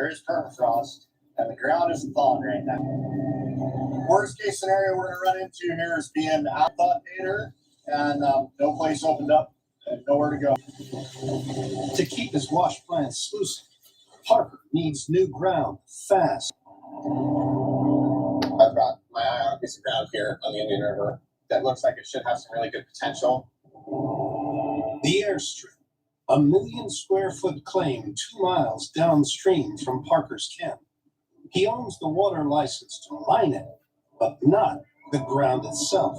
there is permafrost, and the ground is thawing right now. Worst case scenario we're going to run into here is being out thawed later, and no place opened up and nowhere to go. To keep his wash plant sluicing, Parker needs new ground fast. I've got my eye on a piece of ground here on the Indian River that looks like it should have some really good potential. The airstrip, a 1 million square foot claim 2 miles downstream from Parker's camp. He owns the water license to mine it, but not the ground itself.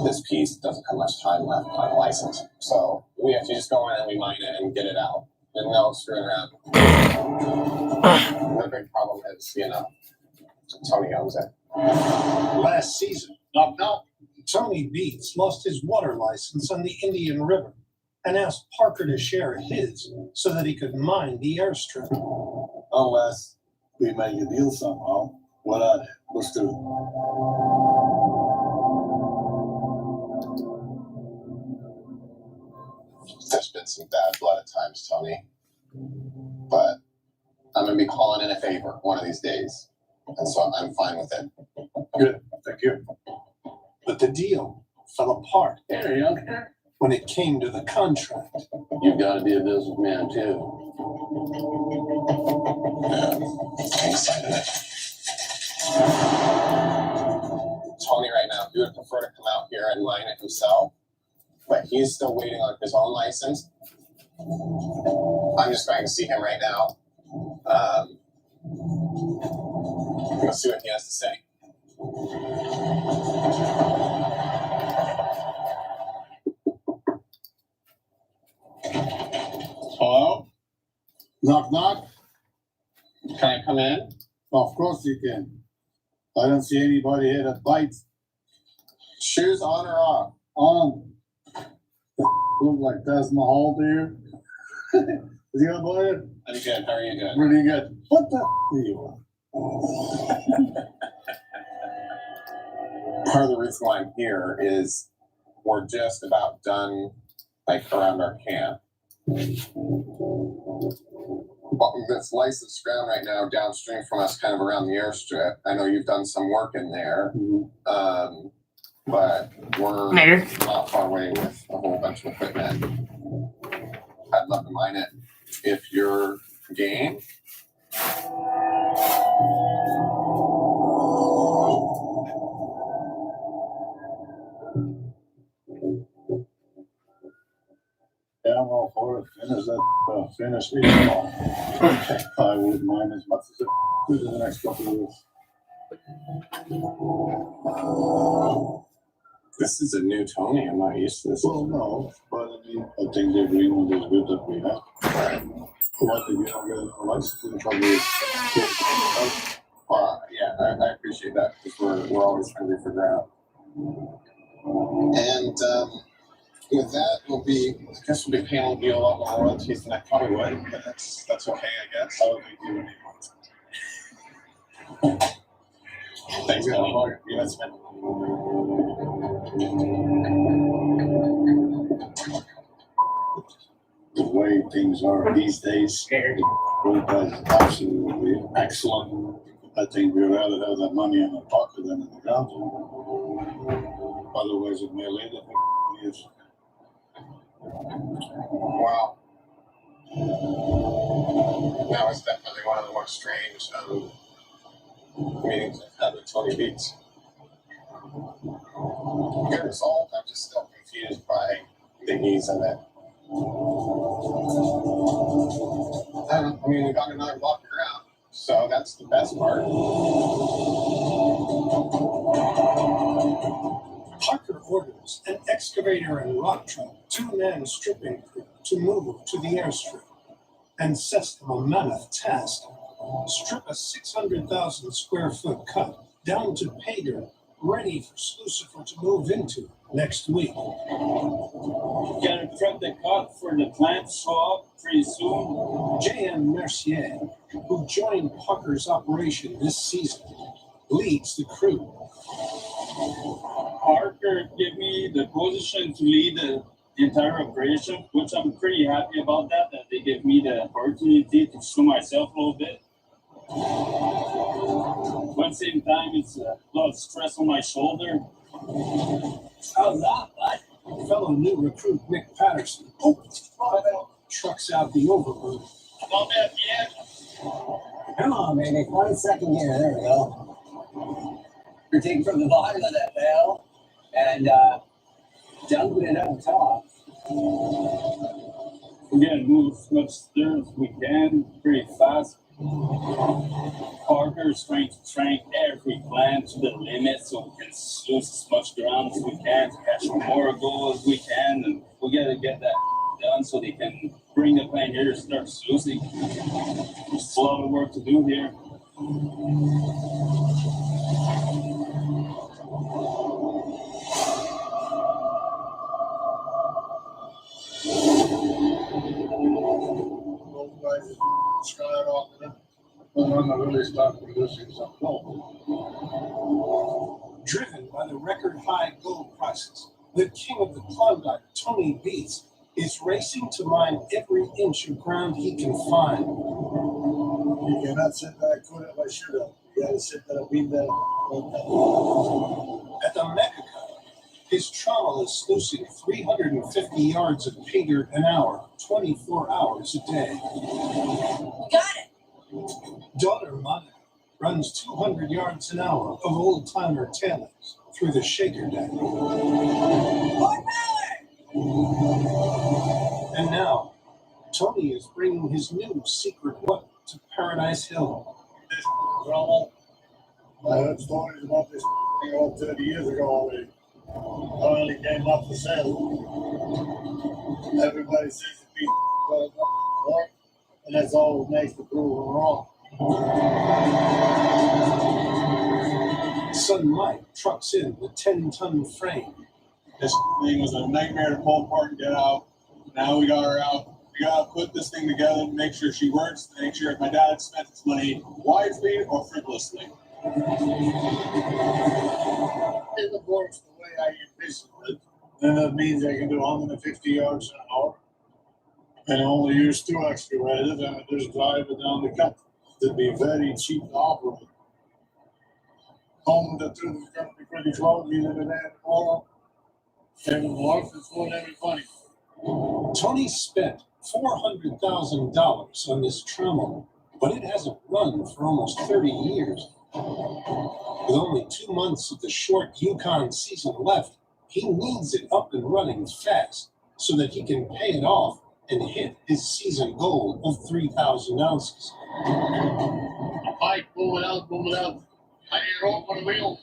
This piece doesn't have much time left on the license, so we have to just go in and we mine it and get it out. And no screwing around. The big problem is, Tony owns it. Last season, Tony Beats lost his water license on the Indian River and asked Parker to share his so that he could mine the airstrip. Unless we make a deal somehow, let's do it. There's been some bad blood at times, Tony. But I'm going to be calling in a favor one of these days. And so I'm fine with it. Good, thank you. But the deal fell apart Hey, young. when it came to the contract. You've got to be a businessman too. I'm excited. Tony right now, he would prefer to come out here and mine it himself, but he's still waiting on his own license. I'm just going to see him right now. Let's see what he has to say. Hello? Knock, knock. Can I come in? Of course you can. I don't see anybody here that bites. Shoes on or off? On. Look like Taj Mahal, dude. Is he gonna bite it? I'm good. How are you doing? Really good. What the do you want? Part of the reason why I'm here is we're just about done, around our camp. This licensed ground right now downstream from us, kind of around the airstrip. I know you've done some work in there, but we're not far away with a whole bunch of equipment. I'd love to mine it if you're game. Yeah, I'm all for it. Finish it. I wouldn't mind as much as it could in the next couple of years. This is a new Tony. I'm not used to this. Well, no, but I think the agreement is good that we have. What if you don't get a license in trouble? Yeah, I appreciate that because we're always hungry for ground. And with that, we'll be paying you a lot more royalties than I probably would, but that's okay, I guess. I don't think you need one. Thanks, Tony. Yeah, it's been. The way things are these days, the road is absolutely excellent. I think we'd rather have that money in the pocket than in the ground. Otherwise, it may later for years. Wow. That was definitely one of the more strange meetings I've had with Tony Beats. Good result. I'm just still confused by the ease of it. We got another block of ground, so that's the best part. Parker orders an excavator and rock truck, 2-man stripping crew to move to the airstrip and sets them a mammoth task. Strip a 600,000 square foot cut down to pay dirt, ready for Slucifer to move into next week. Gonna prep the cut for the plant to show up pretty soon. J.M. Mercier, who joined Parker's operation this season, leads the crew. Parker gave me the position to lead the entire operation, which I'm pretty happy about that they gave me the opportunity to show myself a little bit. But at the same time, it's a lot of stress on my shoulder. How's that, bud? Fellow new recruit Nick Patterson trucks out the overburden. About that yet? Come on, baby. 1 second here. There we go. You're taking from the bottom of that bell and dumping it up top. We're gonna move as much stir as we can, pretty fast. Parker is trying to train every plant to the limit so we can lose as much ground as we can to catch more goals as we can, and we gotta get that done so they can bring the plant here to start sluicing. There's a lot of work to do here. Those guys skyrocketed. But I'm not really start producing some gold. Driven by the record high gold prices, the king of the Klondike, Tony Beats, is racing to mine every inch of ground he can find. You cannot sit back and it like shoot up. You gotta sit there and beat that. At the Mega Cut, his trommel is sluicing 350 yards of pay dirt an hour, 24 hours a day. Got it. Daughter Monica runs 200 yards an hour of old-timer tailings through the shaker deck. More power! And now, Tony is bringing his new secret weapon to Paradise Hill. This drama, I heard stories about this thing about 30 years ago already. Finally came up for sale. Everybody says it's beat, and that's all it makes to prove them wrong. Son Mike trucks in the 10-ton frame. This thing was a nightmare to pull apart and get out. Now we got her out. We gotta put this thing together, make sure she works, make sure if my dad spent his money wisely or frivolously. If it works the way I envisioned it, then that means I can do 150 yards an hour and only use 2 excavators and just drive it down the cut. It'd be very cheap to operate. Home the truth is going to be pretty close either today or tomorrow. If it works, it's going to be funny. Tony spent $400,000 on this trommel, but it hasn't run for almost 30 years. With only 2 months of the short Yukon season left, he needs it up and running fast so that he can pay it off and hit his season goal of 3,000 ounces. Mike, move it out, move it out. I need a rope on the wheel.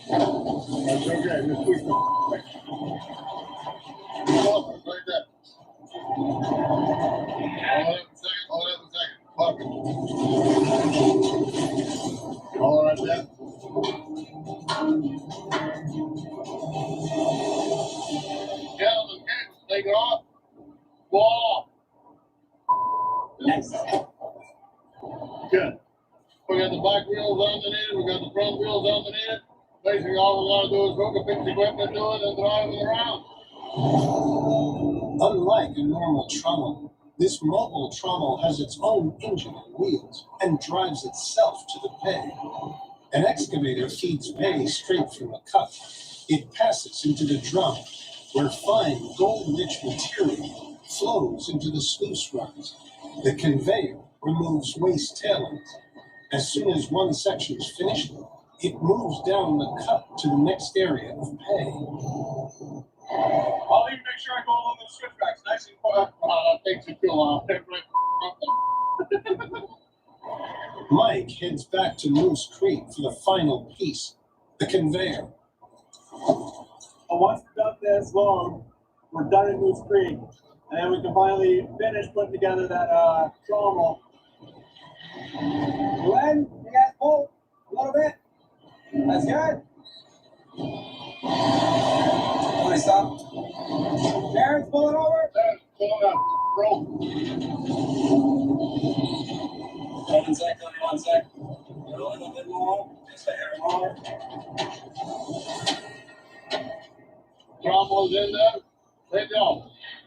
That's okay, just push them. Right there. Hold on a second. Perfect. All right there. Gentlemen, take it off. Wall. Nice. Good. We got the back wheels underneath it, we got the front wheels underneath it. Basically, all we gotta do is hook a piece of equipment to it and drive it around. Unlike a normal trommel, this mobile trommel has its own engine and wheels and drives itself to the pay. An excavator feeds pay straight from the cut. It passes into the drum, where fine gold-rich material flows into the sluice runs. The conveyor removes waste tailings. As soon as one section is finished, it moves down the cut to the next area of pay. I'll even make sure I go along those swift tracks nice and quiet. That takes you too long. Mike heads back to Moose Creek for the final piece, the conveyor. Once we're done this long, we're done in Moose Creek, and then we can finally finish putting together that trommel. Glenn, you guys pull a little bit. That's good. Want to stop? Darren's pulling over. Pull it up, bro. 1 second, 1 second. A little bit more, just a hair more. Trombo's in there. Let go.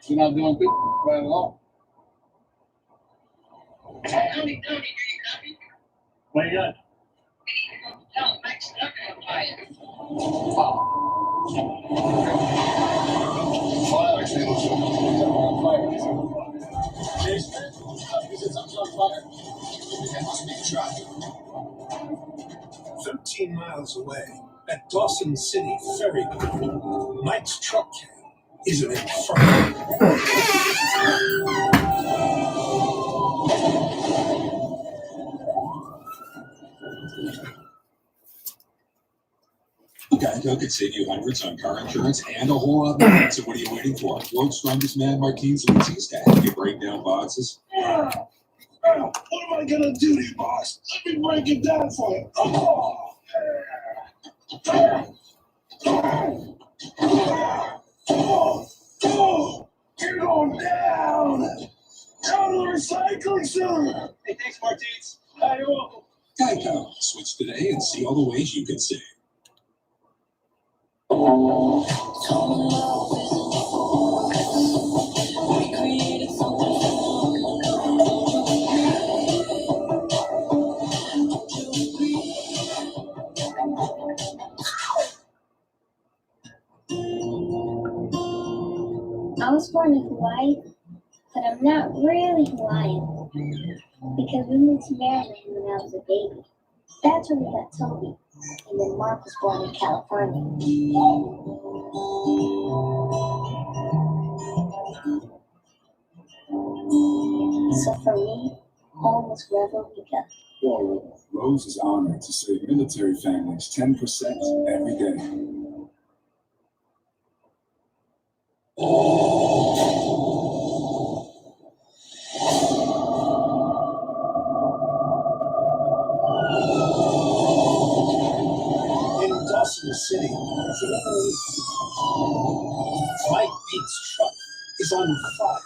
You're not doing too bad at all. Tony, do you copy? What you got? Tell Mike's not gonna buy it. Well, actually, it looks Jason, is it something on fire? It must be a truck. 13 miles away, at Dawson City Ferry Port, Mike's truck cab is an inferno. Geico could save you hundreds on car insurance and a whole lot more. So what are you waiting for? World's strongest man, Martin Zielinski's to help you break down boxes. What am I gonna do to you, boss? Let me break it down for you. You're going down. Down to the recycling center. Hey, thanks, Martins. You're welcome. Geico. Switch today and see all the ways you can save. I was born in Hawaii, but I'm not really Hawaiian because we moved to Maryland when I was a baby. That's where we got Toby, and then Mark was born in California. So for me, home is wherever we go. Rose is honored to save military families 10% every day. In Dawson City, Mike Beats' truck is on fire.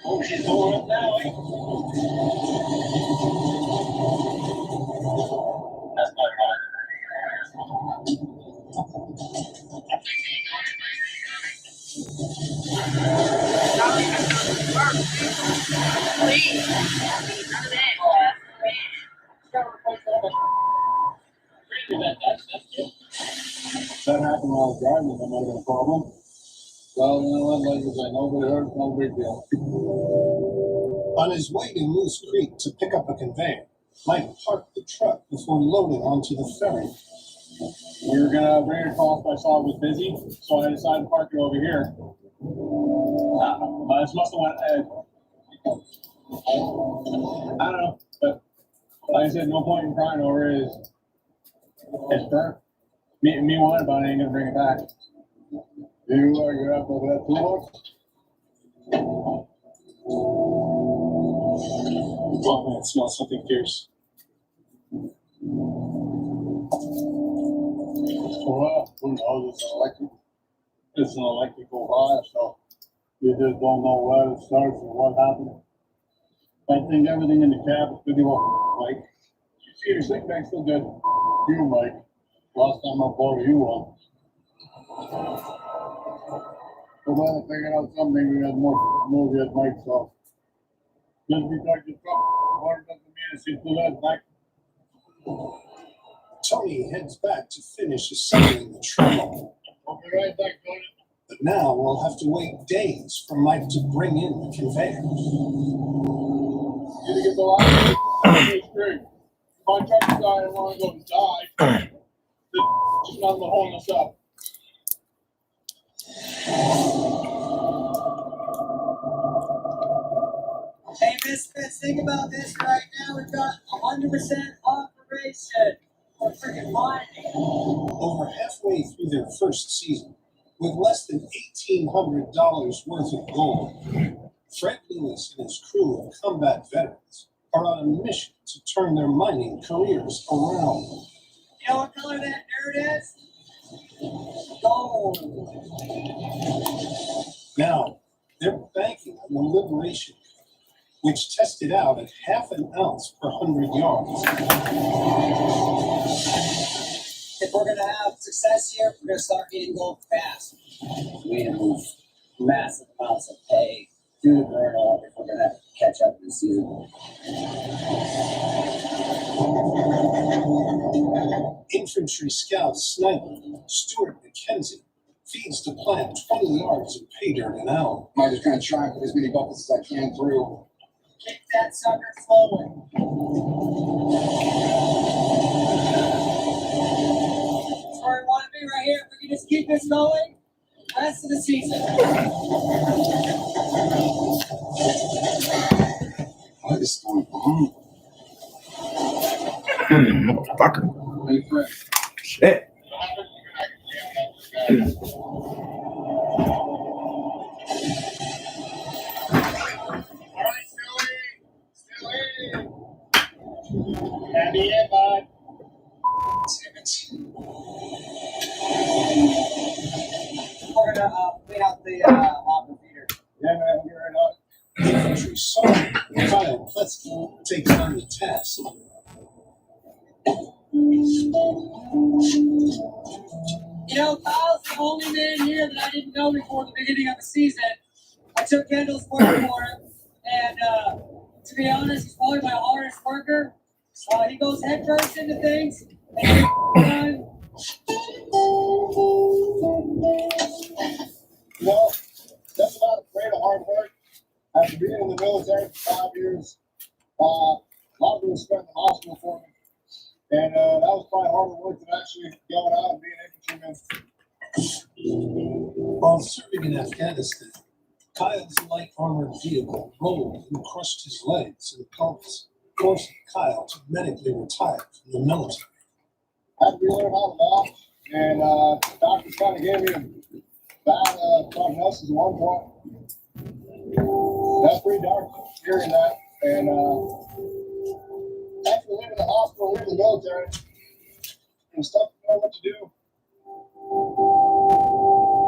Oh, she's going up now, eh? That's my Please. That happened while I was driving, that might have been a problem. Well, you know what, like I said, nobody hurt, no big deal. On his way to Moose Creek to pick up a conveyor, Mike parked the truck before loading onto the ferry. We were gonna bring it across, but I saw it was busy, so I decided to park it over here. But this must have went, I don't know, but like I said, no point in crying over it. It's burnt. Me wanting about it ain't gonna bring it back. You're up over that toolbox? Oh man, it smells something fierce. Well, who knows, it's an electrical fire, so you just don't know where it starts and what happened. I think everything in the cab is pretty well, Mike. You see your sick bag's still good. You, Mike. Last time I bought you one. We're gonna figure out something, we had more movie at Mike's house. Just because you truck, water doesn't mean it's into that back. Tony heads back to finish assembling the truck. I'll be right back, Tony. But now we'll have to wait days for Mike to bring in the conveyor. You get the line straight. Contractor guy, I want to go and die. Just not holding us up. Hey, Misfits, think about this right now. We've got 100% operation. We're freaking mining. Over halfway through their first season, with less than $1,800 worth of gold, Fred Lewis and his crew of combat veterans are on a mission to turn their mining careers around. You know what color that nerd is? Gold. Now, they're banking on the Liberation Cup, which tested out at ½ an ounce per 100 yards. if we're gonna have success here, we're gonna start getting gold fast. We need to move massive amounts of pay through the portal if we're gonna catch up this season. Infantry scout sniper Stuart McKenzie feeds the plant 20 yards of pay dirt an hour. I'm just gonna try and put as many buckets as I can through. Kick that sucker forward. That's where we want to be right here. If we can just keep this going, the rest of the season. What is going on? Motherfucker. Hey, Fred. Shit. Happy in, bud. Damn it. We're gonna clean out the hopper feeder. Yeah, man, you're right on. Infantry sergeant Kyle Pletsky takes on the task. You know, Kyle's the only man here that I didn't know before the beginning of the season. I took Kendall's word for him, and to be honest, he's probably my hardest worker. He goes head first into things, and done. No, that's about afraid of hard work. After being in the military for 5 years, a lot of it was spent in the hospital for me. And that was probably harder work than actually going out and being an infantryman. While serving in Afghanistan, Kyle's light armored vehicle rolled and crushed his legs and pelvis, forcing Kyle to medically retire from the military. Had to be learning how to walk, and doctors kind of gave me a bad prognosis at one point. That's pretty dark hearing that. And after leaving the hospital, leaving the military, and stuff to know what to do.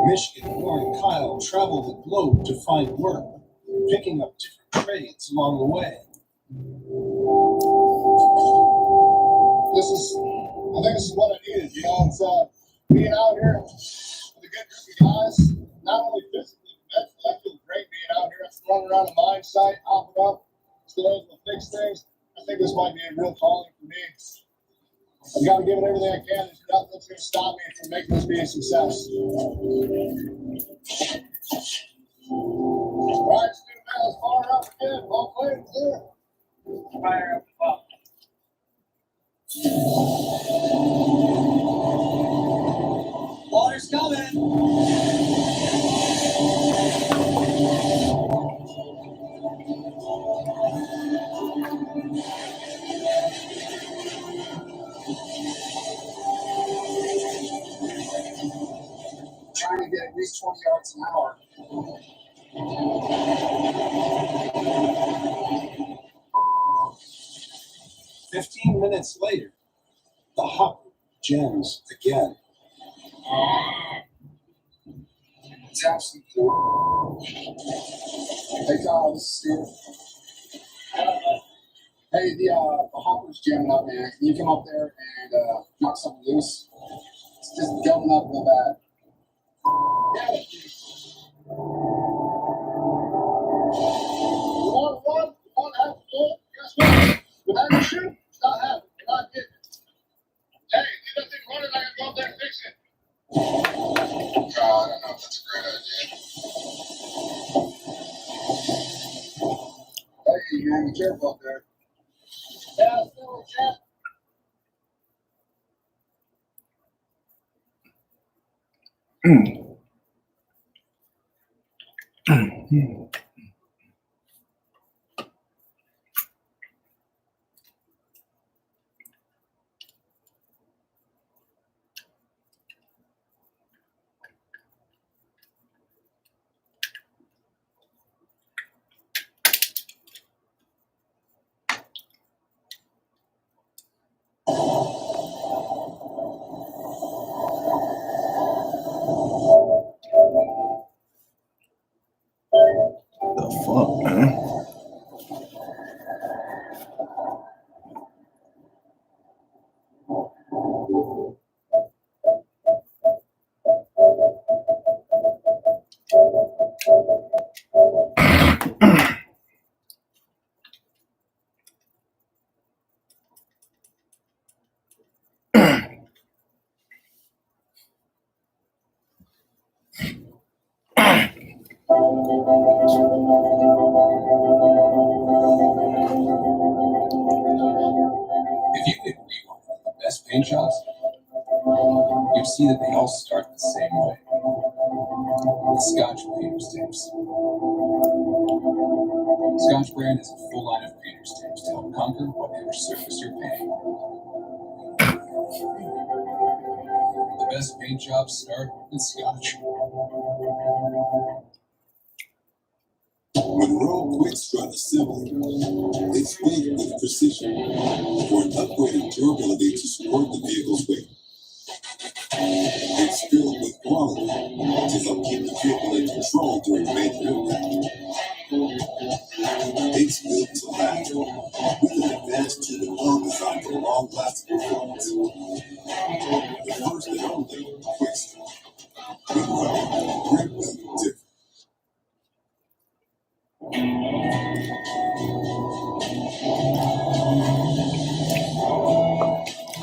Michigan-born Kyle traveled the globe to find work, picking up different trades along the way. I think this is what I needed. You know, it's being out here with a good group of guys, not only physically, but mentally. I feel great being out here. I'm running around the mine site, hopping up, still able to fix things. I think this might be a real calling for me. I've got to give it everything I can. There's nothing that's going to stop me from making this be a success. All right, student man, let's fire up again. All clear, clear. Fire up the ball. Water's coming. Trying to get at least 20 yards an hour. 15 minutes later, the hopper jams again. It's absolutely cool. Hey, Kyle, this is Steve. Hey, the hopper's jamming up, man. Can you come up there and knock something loose? It's just going up real bad. Yeah. You want one? You want to have a goal? Guess what? Without your shoe, it's not happening. You're not getting it. Hey, if that thing running, I can go up there and fix it. I don't know if that's a great idea. Hey, man, be careful up there. Yeah, still a chance. If you could rewind the best paint jobs, you'd see that they all start the same way. With Scotch painter's tapes. Scotch brand is a full line of painter's tapes to help conquer whatever surface you're painting. The best paint jobs start with Scotch. Monroe Quick Strut Assembly. It's made with precision for an upgraded durability to support the vehicle's weight. It's filled with quality to help keep the vehicle in control during major impact. It's built to last with an advanced tube and well designed for long-lasting performance. The first and only Quick Strut. Monroe, grip them different.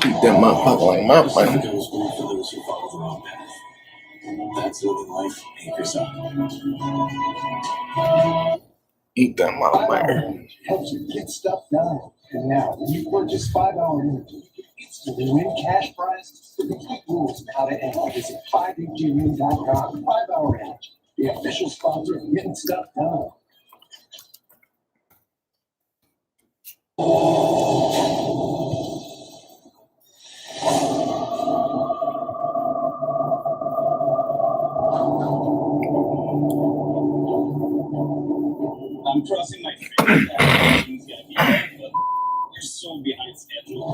Eat that motherfucker like my money. It was going for those who follow their own path. That's living life acreside. Eat that motherfucker. Helps you get stuff done. And now, when you purchase 5-Hour Energy, you can instantly win cash prizes. For complete rules of how to enter, visit 5HGWin.com. 5-Hour Energy, the official sponsor of getting stuff done. I'm crossing my fingers that everything's gonna be right, but you're so behind schedule.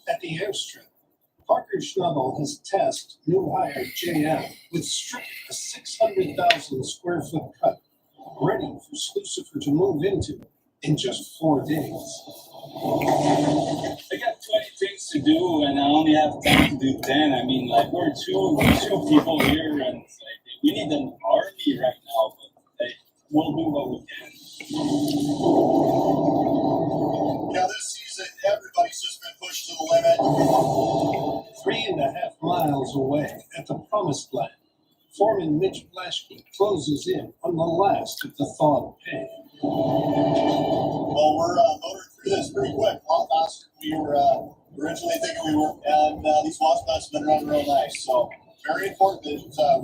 At the airstrip, Parker Schnabel has tasked new hire JM with stripping a 600,000 square foot cut, ready for Slucifer to move into in just 4 days. I got 20 things to do, and I only have time to do 10. I mean, like, we're two people here, and it's like, we need an army right now, but like, we'll do what we can. Yeah, this season, everybody's just been pushed to the limit. 3.5 miles away at the Promised Land, Foreman Mitch Blaschke closes in on the last of the thawed pay. Well, we're motoring through this pretty quick, a lot faster than we were originally thinking we were, and these wash plants have been running real nice. So very important that we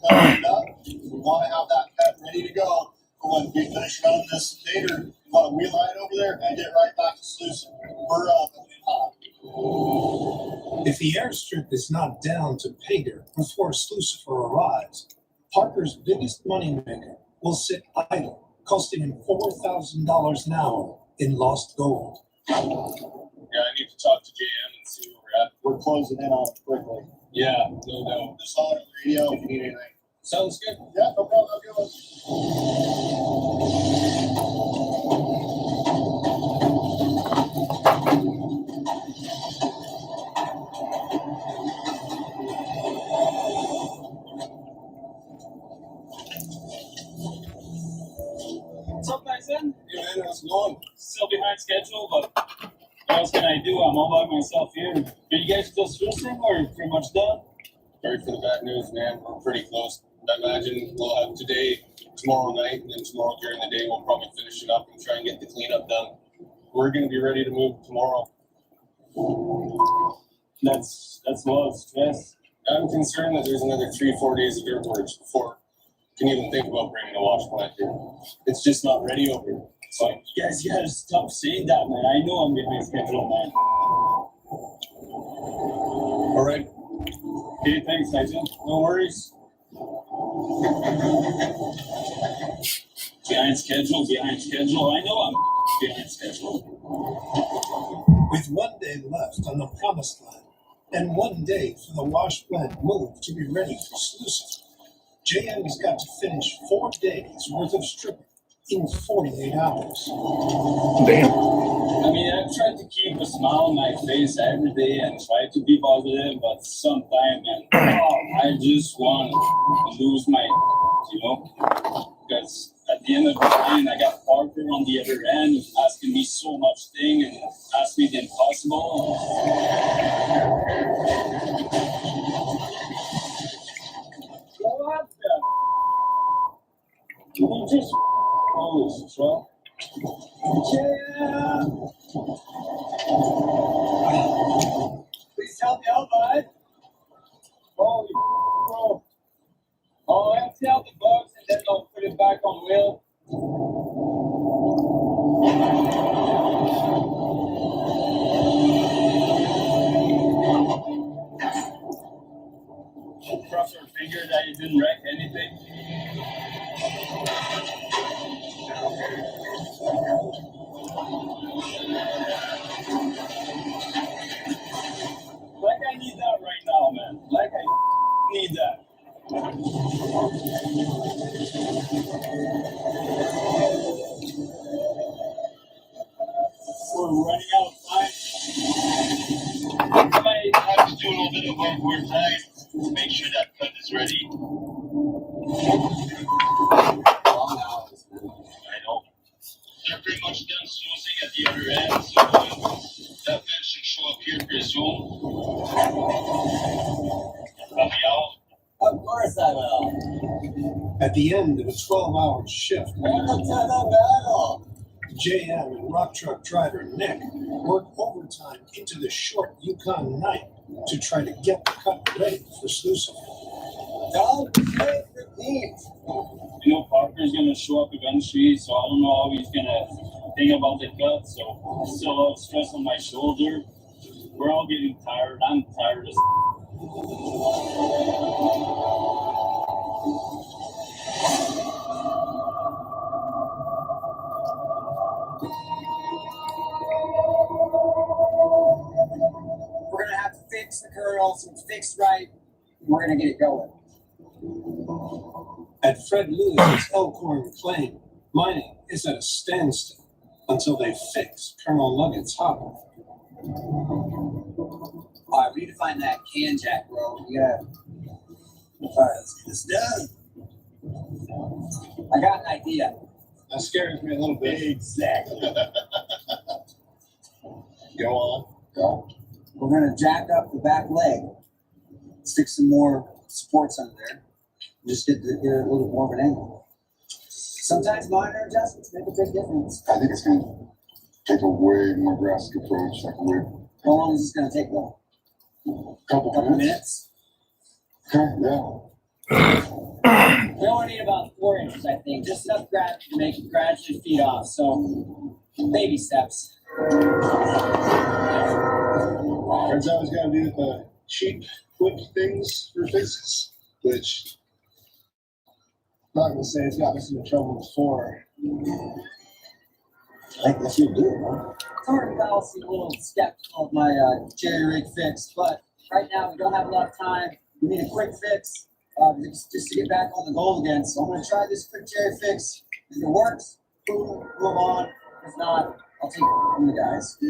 clean up. We want to have that cut ready to go for when we finish running this tater. We want to wheel line over there and get right back to Sluicing. We're hot. If the airstrip is not down to Pager before Slucifer arrives, Parker's biggest moneymaker will sit idle, costing him $4,000 an hour in lost gold. Yeah, I need to talk to JM and see where we're at. We're closing in on it quickly. Yeah, no doubt. Just on the radio if you need anything. Sounds good. Yeah, no problem. Have a good one. What's up, Tyson? Hey, man, how's it going? Still behind schedule, but what else can I do? I'm all by myself here. Are you guys still sluicing or pretty much done? Sorry for the bad news, man. We're pretty close. I imagine we'll have today, tomorrow night, and then tomorrow during the day we'll probably finish it up and try and get the cleanup done. We're going to be ready to move tomorrow. That's a lot of stress. I'm concerned that there's another 3-4 days of dirt works before we can even think about bringing a wash plant here. It's just not ready over here. So you guys gotta stop saying that, man. I know I'm behind schedule, man. All right. Okay, thanks, Tyson. No worries. Behind schedule. I know I'm behind schedule. With 1 day left on the Promised Land and 1 day for the wash plant move to be ready for Slucifer, JM's got to finish 4 days worth of stripping in 48 hours. Damn. I mean, I've tried to keep a smile on my face every day and try to be positive, but sometimes, man, I just want to lose my, because at the end of the day, I got Parker on the other end asking me so much thing and asking me the impossible. Just loose, bro. Yeah. Please help me out, bud. Holy bro. Oh, empty out the box and then I'll put it back on wheel. Cross your finger that you didn't wreck anything. Like I need that right now, man. Like I need that. We're running out of time. I might have to do a little bit of work more time to make sure that cut is ready. I know. They're pretty much done sluicing at the other end, so that vent should show up here pretty soon. Coming out. Of course I will. At the end of a 12-hour shift, JM and rock truck driver Nick worked overtime into the short Yukon night to try to get the cut ready for sluicing. Don't say repeat. You know, Parker's gonna show up eventually, so I don't know how he's gonna think about the cut. So I still have stress on my shoulder. We're all getting tired. I'm tired as. We're gonna have to fix the kernel so it's fixed right. We're gonna get it going. At Fred Lewis's Elkhorn claim, mining is at a standstill until they fix Colonel Nugget's hopper. Alright, we need to find that can jack, bro. We gotta. Alright, let's get this done. I got an idea. That scares me a little bit. Exactly. Go on. Go. We're gonna jack up the back leg, stick some more supports under there, and just get a little more of an angle. Sometimes minor adjustments make a big difference. I think it's going to take a way more drastic approach, like a way. How long is this gonna take, though? Couple minutes. Okay, yeah. We only need about 4 inches, I think. Just enough gravity to make it gradually feed off. So, baby steps. Turns out it's got to do with the cheap, quick things for fixes, which I'm not going to say it's got us into trouble before. I guess you do, huh? Sorry, I'll see a little skeptical of my jerry rig fix, but right now we don't have a lot of time. We need a quick fix just to get back on the goal again. So I'm going to try this quick jerry fix. If it works, boom, move on. If not, I'll take it from you guys. Hey,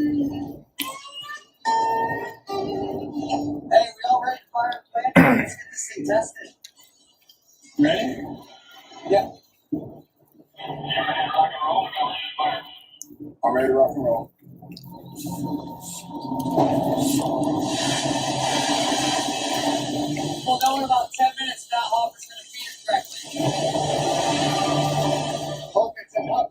we all ready to fire a plan? Let's get this thing tested. Ready? Yeah. I'm ready to rock and roll. We'll know in about 10 minutes if that hopper's going to feed it correctly. Hope it's enough.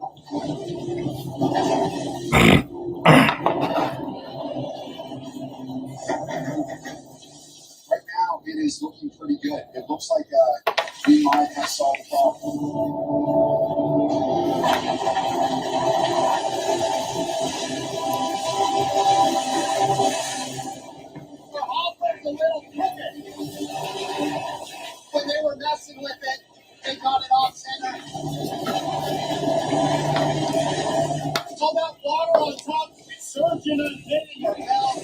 Right now, it is looking pretty good. It looks like we might have solved the problem. The hopper's a little crooked. When they were messing with it, they got it off center. All that water on top is surging and hitting your valve.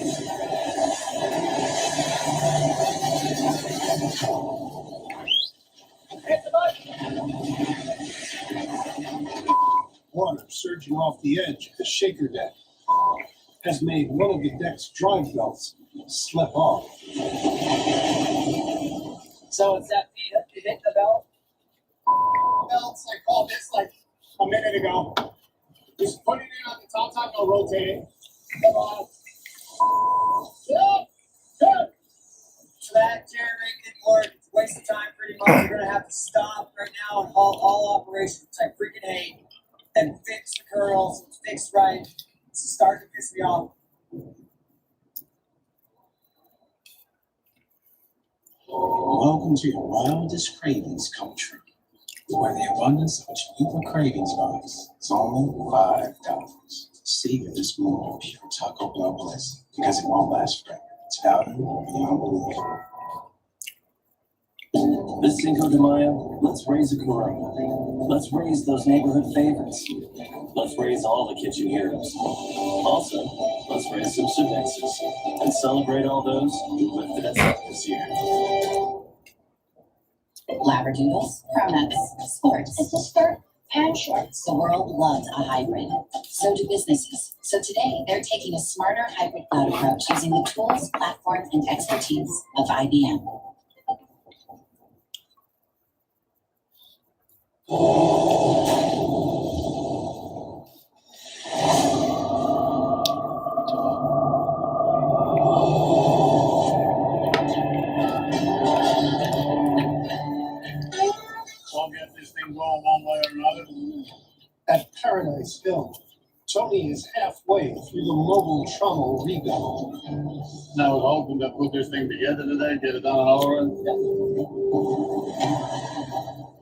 Hit the button. Water surging off the edge of the shaker deck has made one of the deck's drive belts slip off. So it's that feet up to hit the belt. Belts, I called this like a minute ago. Just put it in on the top, I'll rotate it. Come on. Good. So that jerry rig didn't work. It's waste of time pretty much. We're gonna have to stop right now and halt all operations, which I freaking hate, and fix the curls, fix right. It's starting to piss me off. Welcome to your wildest cravings country, where the abundance of what you eat for cravings bugs is only $5. Savor this moment of pure Taco Bell bliss because it won't last forever. It's value beyond belief. This Cinco de Mayo, let's raise a Corona. Let's raise those neighborhood favorites. Let's raise all the kitchen heroes. Also, let's raise some Cervezas and celebrate all those who lifted us up this year. Labradoodles, Cronuts, sports. It's a skirt and shorts. The world loves a hybrid. So do businesses. So today, they're taking a smarter hybrid cloud approach using the tools, platform, and expertise of IBM. I'll get this thing going one way or another. At Paradise Hill, Tony is halfway through the mobile trommel rebuild. And I was hoping to put this thing together today, get it done an hour.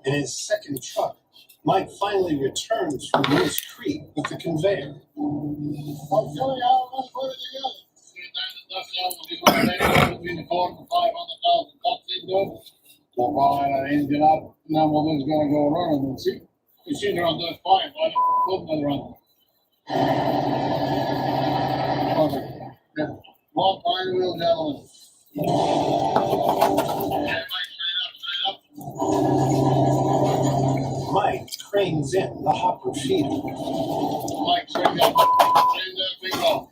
In his second truck, Mike finally returns from Moose Creek with the conveyor. I'll show you how I'm gonna put it together. See that dust out will be going between the 400,000 and 500,000 cups into it. We'll fire that engine up, and then we're just gonna go running and see. You see they're on this fine, why don't you put another run? Perfect. Yeah. One fine wheel, gentlemen. Mike cranes in the hopper feeder. Mike, straight up. Straight that thing up.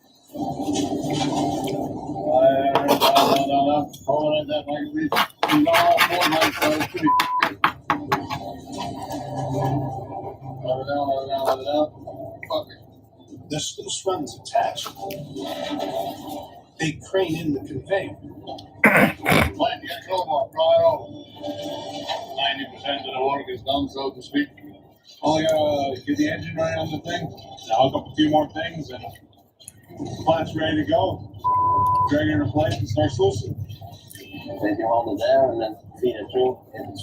Hold it that Mike, please. You got all four Mike, so it's pretty quick. Let it down, let it down, let it down. Fuck it. The sluice runs attached. They crane in the conveyor. Mike, get a crowbar, draw it over. 90% of the work is done, so to speak. Only gotta get the engine right on the thing, now hook up a few more things, and plant's ready to go. Drag it in place and start sluicing. Take it all to there and then feed it through. And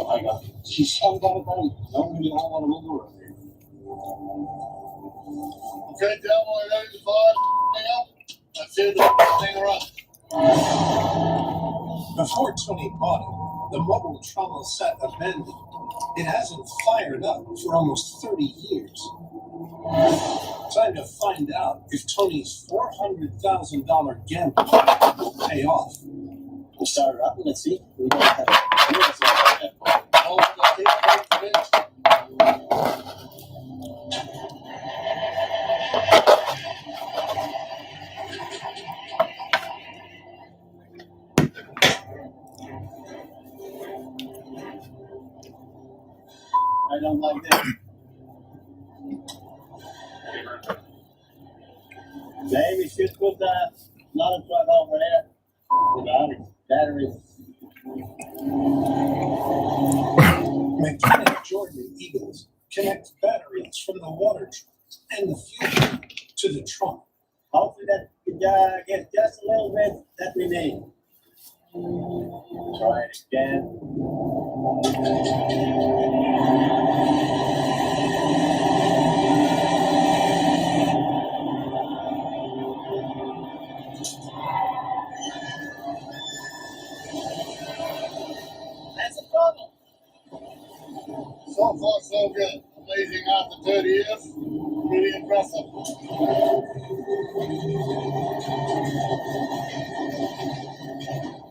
I got. She's so got it done. Don't really have a lot of wiggle room here. Okay, tell me we're ready to fire the thing up. Let's see the thing run. Before Tony bought it, the mobile trommel sat abandoned. It hasn't fired up for almost 30 years. Time to find out if Tony's $400,000 gamble will pay off. We started up and let's see. We don't have that. I don't like that. Maybe should put another plug over there. The battery. Mechanic Jordan Eagles connects batteries from the water truck and the fuel tank to the trunk. Hopefully that could get just a little bit that we need. Try it again. That's a problem. So far, so good. Amazing after 30 years. Really impressive.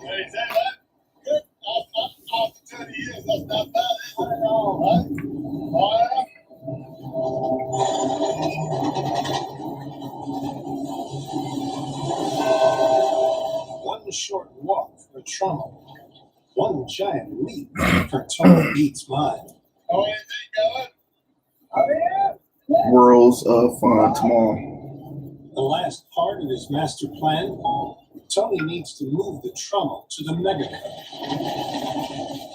Ready to say that? Good. After 30 years, that's not bad, is it? I know, right? One short walk for Trommel. One giant leap for Tony Beats Mine. How do you think, Kevin? Worlds of Fun tomorrow. The last part of his master plan, Tony needs to move the trommel to the mega cup.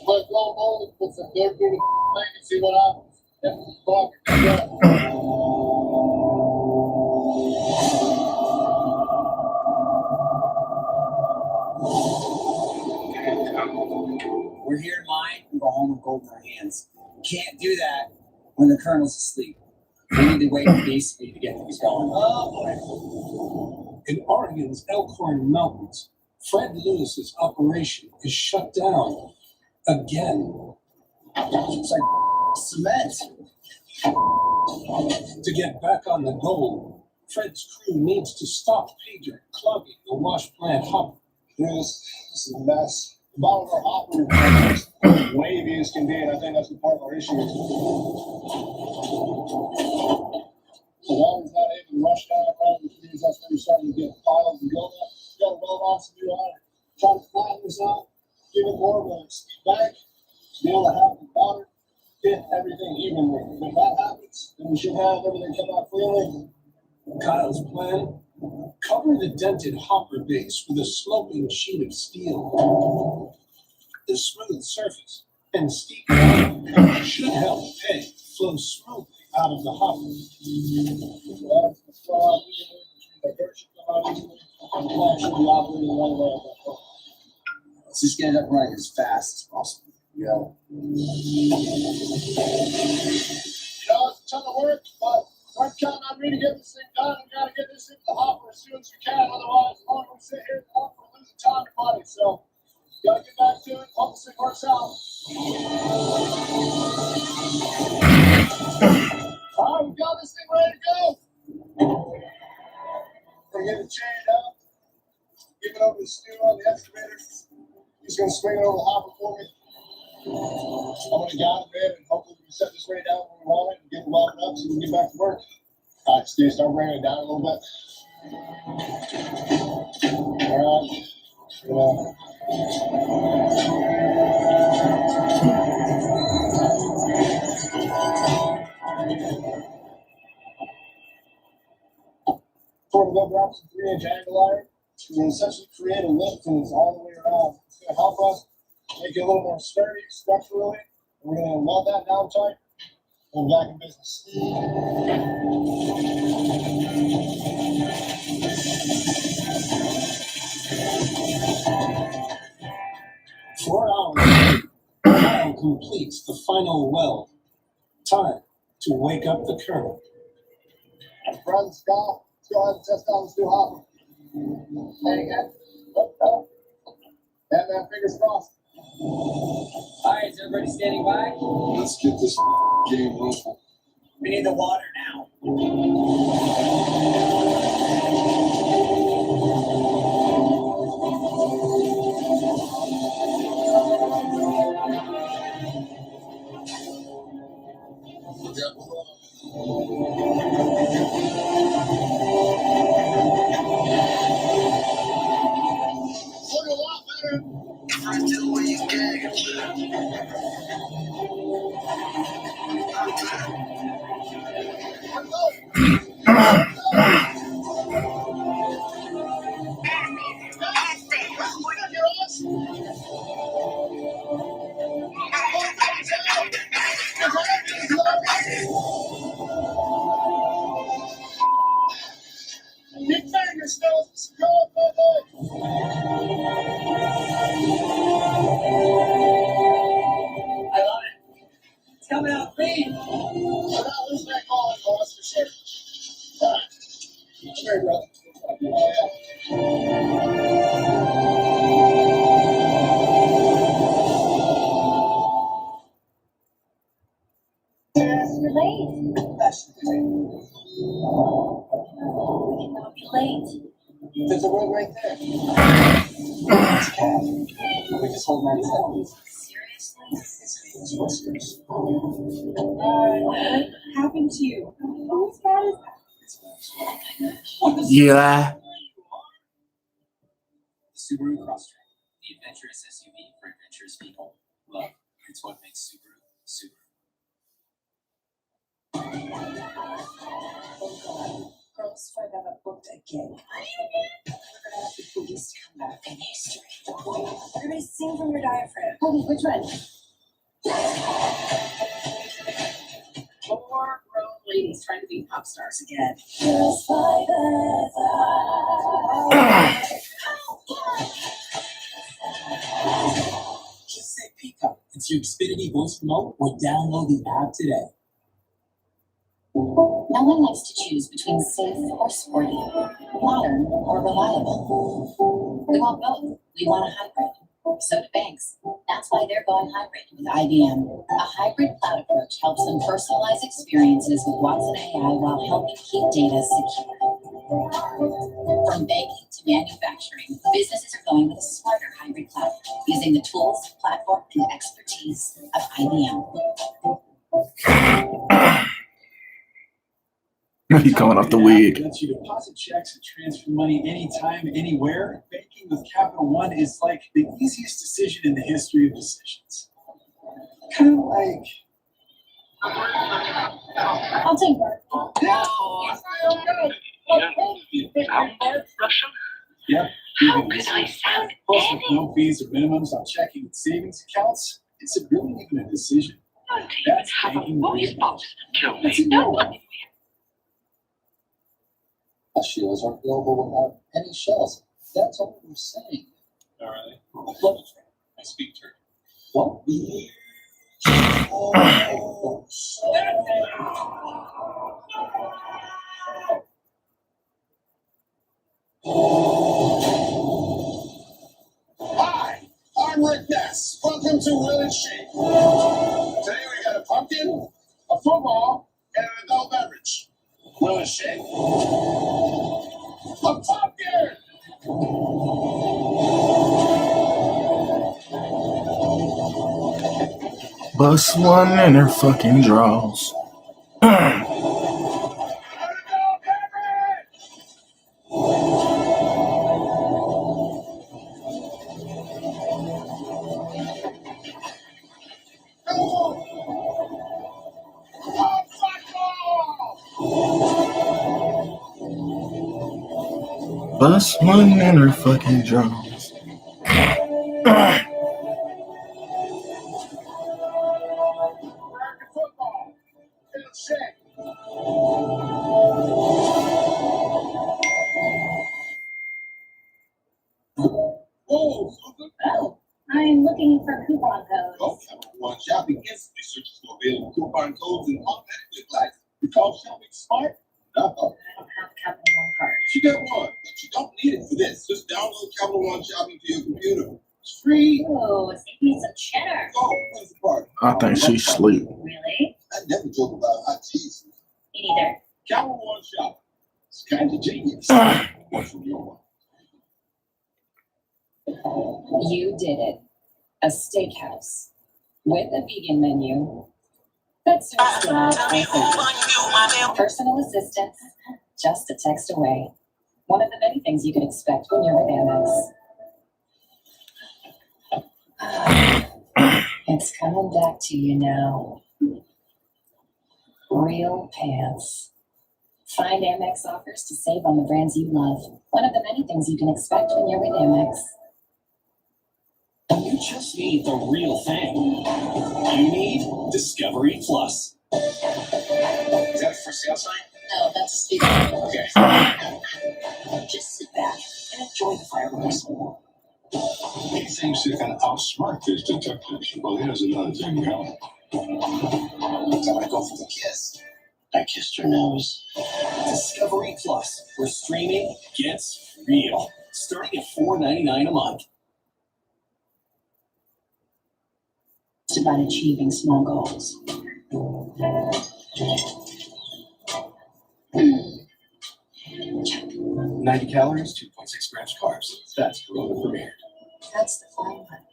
But go mold with some dirt through the thing and see what happens. If it's fucking We're here to mine and go home with gold in our hands. Can't do that when the colonel's asleep. We need to wait for DCP to get things going. In Oregon's Elkhorn Mountains, Fred Lewis's operation is shut down again. It's like cement. To get back on the gold, Fred's crew needs to stop pay dirt clogging the wash plant hopper. This is a mess. The bottom of our hopper is wavy as can be, and I think that's part of our issue. The water's not able to rush down across the trees. That's when you're starting to get piles and buildup. You gotta weld off some new iron. Try to flatten this out, give it more of a steep bank, be able to have the water hit everything evenly. If that happens, then we should have everything come out cleanly. Kyle's plan: cover the dented hopper base with a sloping sheet of steel. The smooth surface and steep ground should help pay flow smoothly out of the hopper. Let's just get it up running as fast as possible. You know, it's a ton of work, but we're counting on me to get this thing done. We gotta get this into the hopper as soon as we can. Otherwise, we're going to sit here in the hopper and losing time and money. So, gotta get back to it. Hope this thing works out. All right, we got this thing ready to go. We're gonna get it chained up. Give it over to Stu on the excavator. He's gonna swing it over the hopper for me. I'm gonna guide him in and hopefully we can set this right down where we want it and get it welded up so we can get back to work. All right, Steve, start bringing it down a little bit. All right. Sort of wrap some 3-inch angle iron to essentially create a lift and it's all the way around. It's gonna help us make it a little more sturdy structurally. We're gonna weld that down tight and back in business. 4 hours, Kyle completes the final weld. Time to wake up the colonel. Brother Scott, let's go ahead and test on this new hopper. There you go. And then fingers crossed. All right, is everybody standing by? Let's get this game moving. We need the water now. Look a lot better. Until we engage. Big finger smells. Go, I love it. It's coming out clean. So now who's back on, boss, for sure. All right. Sure, brother. You're late. We cannot be late. There's a road right there. We just hold 90 seconds. Seriously? What happened to you? Whose bad is that? Yeah. The Subaru Crosstrek, the adventurous SUV for adventurous people. Love, it's what makes Subaru Subaru. Girls find out I booked again. We're gonna have the police come Toby, which one? Four grown ladies trying to be pop stars again. Just say Pico. It's your Xfinity voice remote or download the app today. No one likes to choose between safe or sporty, modern or reliable. We want both. We want a hybrid. So do banks. That's why they're going hybrid with IBM. A hybrid cloud approach helps them personalize experiences with Watson AI while helping keep data secure. From banking to manufacturing, businesses are going with a smarter hybrid cloud using the tools, platform, and expertise of IBM. He coming off the wig. Lets you deposit checks and transfer money anytime, anywhere. Banking with Capital One is like the easiest decision in the history of decisions. Kind of like. I'll take Bert. Yeah. Russian? Yep. How could I sound Plus, with no fees or minimums on checking and savings accounts, it's really even a decision. Don't even That's have a banking voice with box to That's me. No enough. one. Shields aren't buildable without any shells. That's all we're saying. All right. Look, I speak Turkish. What? Hi, I'm Rick Ness. Welcome to Will and Shake. Today we got a pumpkin, a football, and an adult beverage. Will and Shake. A pumpkin! Bust one in her fucking draws. Bust one in her fucking draws. Oh, I'm looking for coupon codes. Go Capital One Shopping instantly searches for available coupon codes and automatically applies. You call shopping smart? No. I don't have a Capital One card. But you got one, but you don't need it for this. Just download Capital One Shopping to your computer. It's free. Ooh, save me some cheddar. Go, when's the party? I think she's asleep. Really? I never joke about hot cheese. Me neither. Capital One Shopping. It's kind of genius. What's from your one? You did it. A steakhouse with a vegan menu that serves dinner for personal assistance, just a text away. One of the many things you can expect when you're with Amex. It's coming back to you now. Real pants. Find Amex offers to save on the brands you love. One of the many things you can expect when you're with Amex. You just need the real thing. You need Discovery Plus. Is that a for sale sign? No, that's a speaker. Okay. Just sit back and enjoy the fireworks. He seems to kind of outsmart his detectives. Well, here's another thing going. I'm gonna go for the kiss. I kissed her nose. Discovery Plus, where streaming gets real. Starting at $4.99 a month. It's about achieving small goals. 90 calories, 2.6 grams carbs. That's Corona premiered. That's the fine one.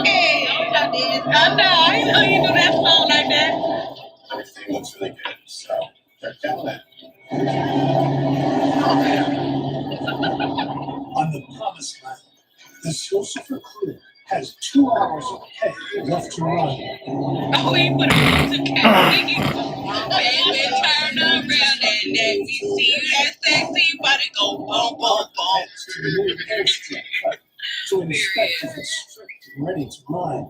Hey, I know you do that song like that. Everything looks really good, so they're killing it. On the promised land, the Silsifer crew has 2 hours of hay left to run. Oh, he put it to Baby, turn around and let me see that sexy everybody go boom, boom, boom. Heads to the new airstrip to inspect if it's stripped and ready to mine.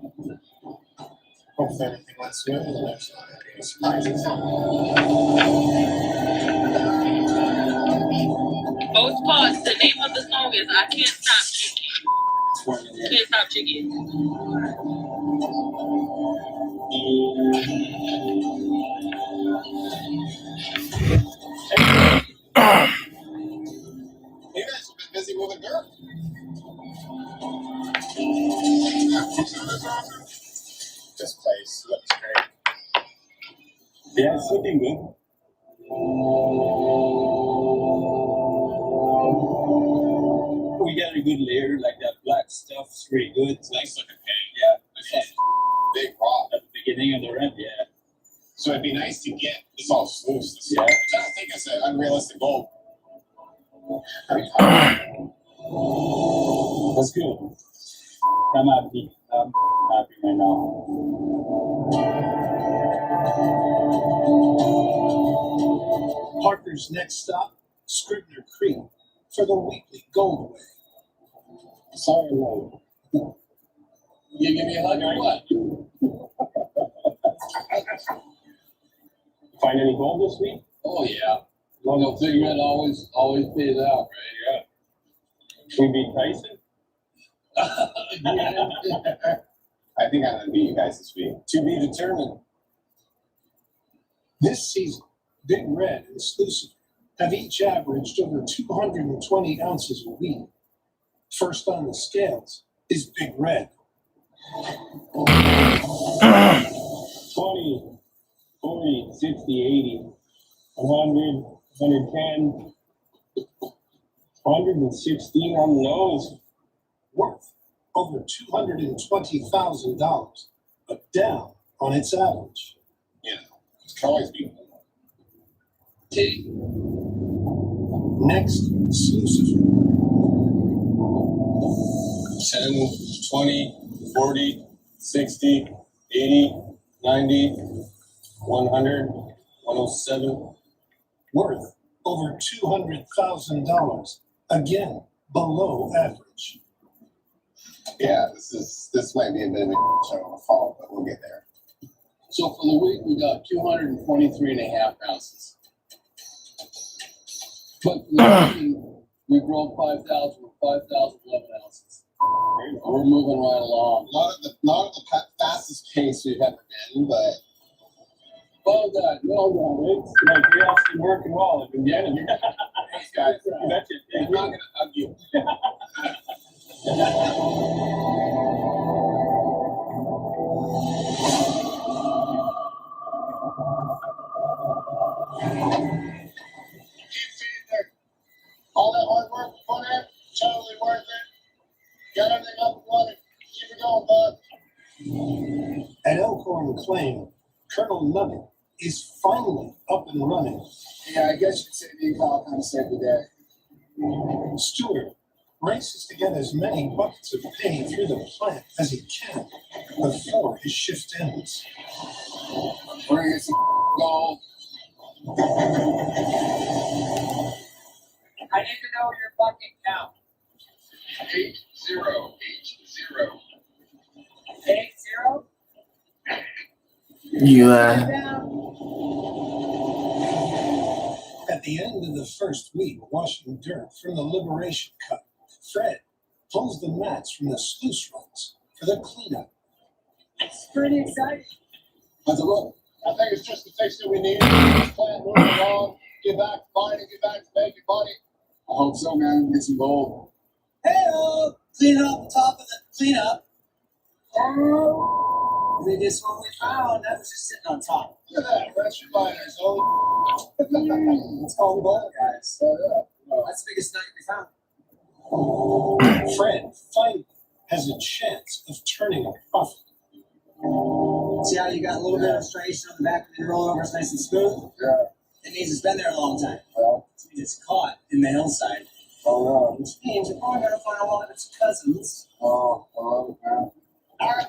Hopefully everything went smooth and there's not any surprises. Both parts, the name of the song is I Can't Stop Chicken. Can't Stop Chicken. You guys have been busy moving dirt. This place looks great. Yeah, it's looking good. We got a good layer, like that black stuff's really good. It's nice looking paint. Yeah, It's big rock. at the beginning of the ramp, yeah. So it'd be nice to get this all sluiced this year. Yeah. Which I don't think it's an unrealistic goal. That's good. I'm happy. I'm happy right now. Parker's next stop, Scribner Creek, for the weekly Gold Way. Sorry, Lord. You give me a hug or what? Find any gold this week? Oh yeah. Long cigarette always pays out, right? Yeah. Should we beat Tyson? I think I'm gonna beat you guys this week. To be determined. This season, Big Red and Slucifer have each averaged over 220 ounces of weed. First on the scales is Big Red. 20, 40, 60, 80, 100, 110, 116 on the nose. Worth over $220,000, but down on its average. You know, it can always be. Next, Slucifer. 10, 20, 40, 60, 80, 90, 100, 107. Worth over $200,000, again below average. Yeah, this might be a bit of a show on the fall, but we'll get there. So for the week, we got 223.5 ounces. But for the season, we broke 5,11 ounces. We're moving right along. Not at the fastest pace we've ever been, but. Well done. It's like we all been working well at the beginning. Thanks, guys. I'm not going to hug you. All that hard work we put in, totally worth it. Got everything up and running. Keep it going, bud. At Elkhorn Claim, Colonel Nugget is finally up and running. Yeah, I guess you'd say me and Kyle kind of saved the day. Stewart races to get as many buckets of hay through the plant as he can before his shift ends. We're gonna get some gold. I need to know your bucket count. 8080. 80? You At the end of the first week washing dirt from the Liberation Cup, Fred pulls the mats from the sluice runs for the cleanup. It's pretty exciting. How's it look? I think it's just the fix that we need. This plant moving along. Get back to mining, get back to making money. I hope so, man. Get some gold. Hey-oh! Cleaning off the top of the cleanup. Oh, they just what we found. That was just sitting on top. Look at that. That's your miners. Oh, It's called gold, guys. yeah. That's the biggest nugget we found. Fred finally has a chance of turning a profit. See how you got a little bit of striation on the back and then roll it over, it's nice and smooth? Yeah. It means it's been there a long time. Well, It means it's caught in the hillside. oh, Which means you're probably going to find a lot of its cousins. no. Oh, man. All right.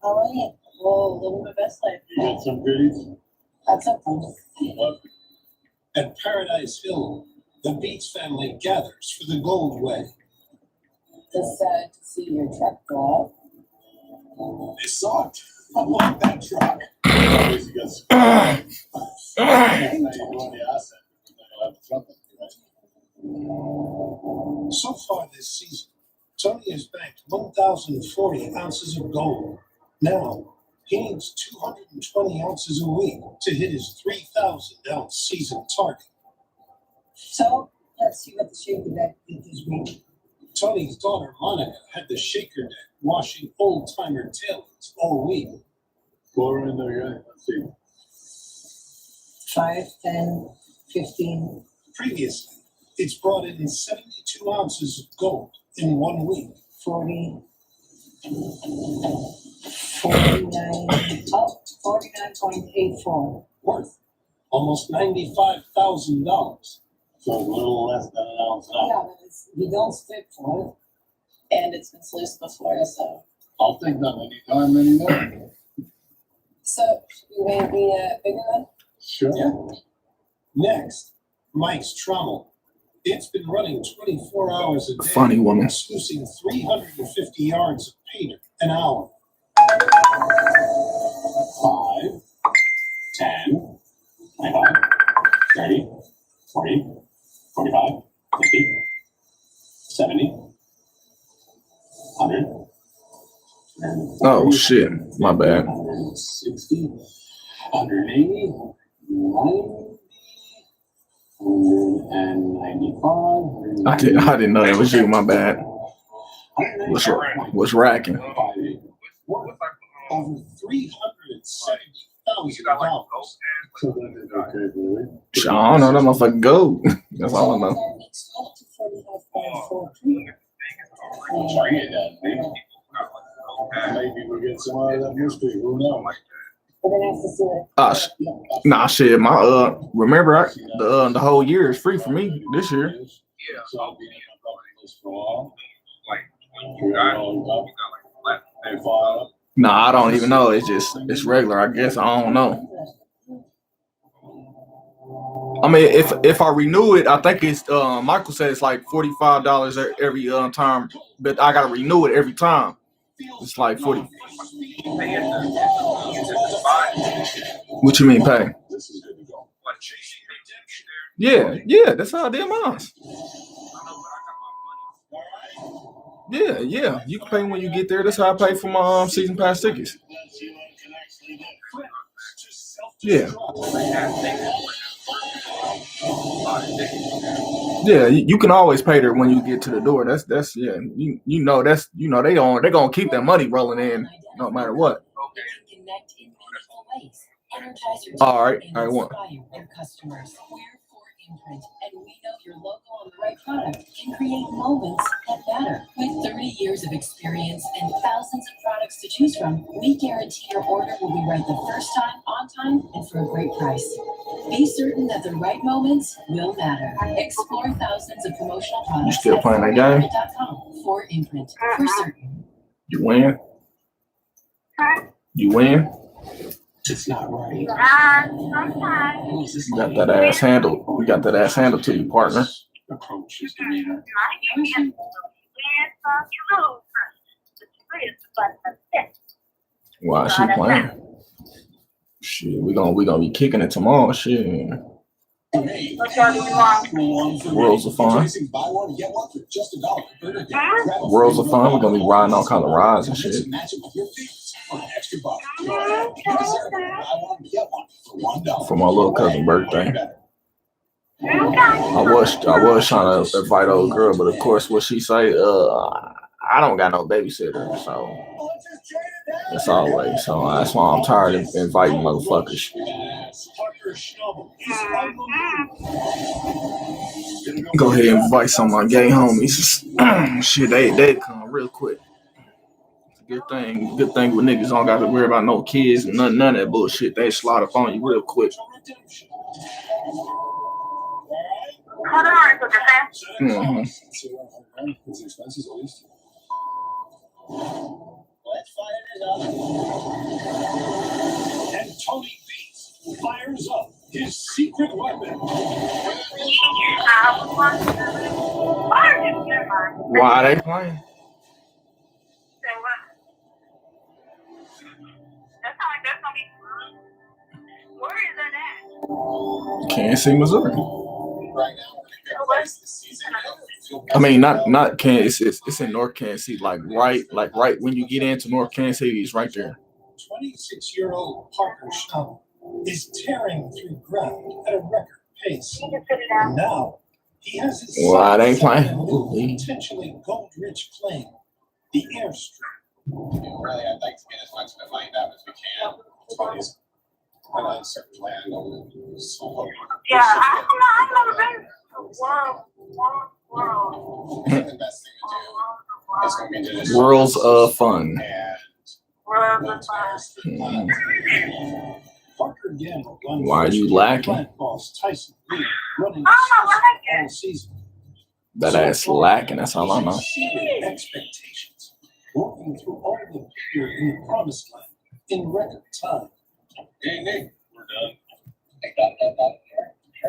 How are you? Whoa, living my best life. You got some goodies? That's something. What? At Paradise Hill, the Beats family gathers for the Gold Way. Just sad to see your truck go out. It sucked. I want that truck. At least you got some. Now you go on the asset. You'll have a truck, right? So far this season, Tony has banked 1,040 ounces of gold. Now, he needs 220 ounces a week to hit his 3,000 ounce season target. So, let's see what the shaker deck did this week. Tony's daughter Monica had the shaker deck washing old timer tailings all week. Pour in there, guy. Let's see. 5, 10, 15. Previously, it's brought in 72 ounces of gold in 1 week. 40, 49, oh, 49.84. Worth almost $95,000. So a little less than an ounce Yeah, now. but you don't stick for it. And it's been sluiced before, so. I'll take that anytime, anymore. So, you may be a bigger one? Sure. Yeah. Next, Mike's Trommel. It's been running 24 hours a day. Funny woman. Sluicing 350 yards of painter an hour. 5, 10, 25, 30, 40, 45, 50, 70, 100. Oh shit, my bad. 160, 180, 90, 195. I didn't know that was you. My bad. What's racking? Over $370,000. So that is okay, baby. Shit, I don't know that motherfucker gold. That's all I know. Bring it down, baby. Maybe we'll get some out of that newspaper. Who knows? We're gonna have to see what. Nah, shit. My remember the whole year is free for me this year. So I'll be in this for a while. We got they file. Nah, I don't even know. It's regular. I guess I don't know. I mean, if I renew it, I think it's Michael said it's like $45 every time, but I gotta renew it every time. It's like 40. What you mean pay? Yeah, that's how I did mine. Yeah, you can pay when you get there. That's how I pay for my season pass tickets. Yeah. Yeah, you can always pay there when you get to the door. That's yeah. You know they gonna keep that money rolling in no matter what. Connect in meaningful ways. Energize your All right, and one. inspire your customers. We're for Imprint, and we know your logo on the right product can create moments that matter. With 30 years of experience and thousands of products to choose from, we guarantee your order will be right the first time, on time, and for a great price. Be certain that the right moments will matter. Explore thousands of promotional products. You still playing that game? Imprint.com. For Imprint, for certain. You win. You win. It's not right. You got that ass handled. We got that ass handled to you, partner. Approach his demeanor. Why she playing? Shit, we gonna be kicking it tomorrow. Shit. Worlds of fun. Worlds of fun. We're gonna be riding all kind of rides and shit. For my little cousin's birthday. I was trying to invite old girl, but of course what she say, I don't got no babysitter, so that's always. So that's why I'm tired of inviting motherfuckers. Go ahead and invite some of my gay homies. Shit, they come real quick. Good thing with niggas don't got to worry about no kids and none of that bullshit. They slide up on you real quick. His expenses at least. Let's fire it up. And Tony Beats fires up his secret weapon. Why are they playing? Kansas City, Missouri. Right now, we're in a good place this season. I mean, not Kansas. It's in North Kansas City, like right when you get into North Kansas City, it's right there. 26-year-old Parker Schnabel is tearing through ground at a record pace. And now he has his Why they sights set playing? on a new, potentially gold-rich claim, the airstrip. Really, I'd like to get as much of the money out as we can. Tony's an uncertain land. Yeah, I've never been to world. The best thing to do is going to be to just Worlds of fun. Parker Gamble won Why are you first lacking? plant boss Tyson Lee running all season. That ass lacking. That's all I know. Exceeded expectations, walking through all the gear in the promised land in record time. Hey, Nick. We're done. I got that.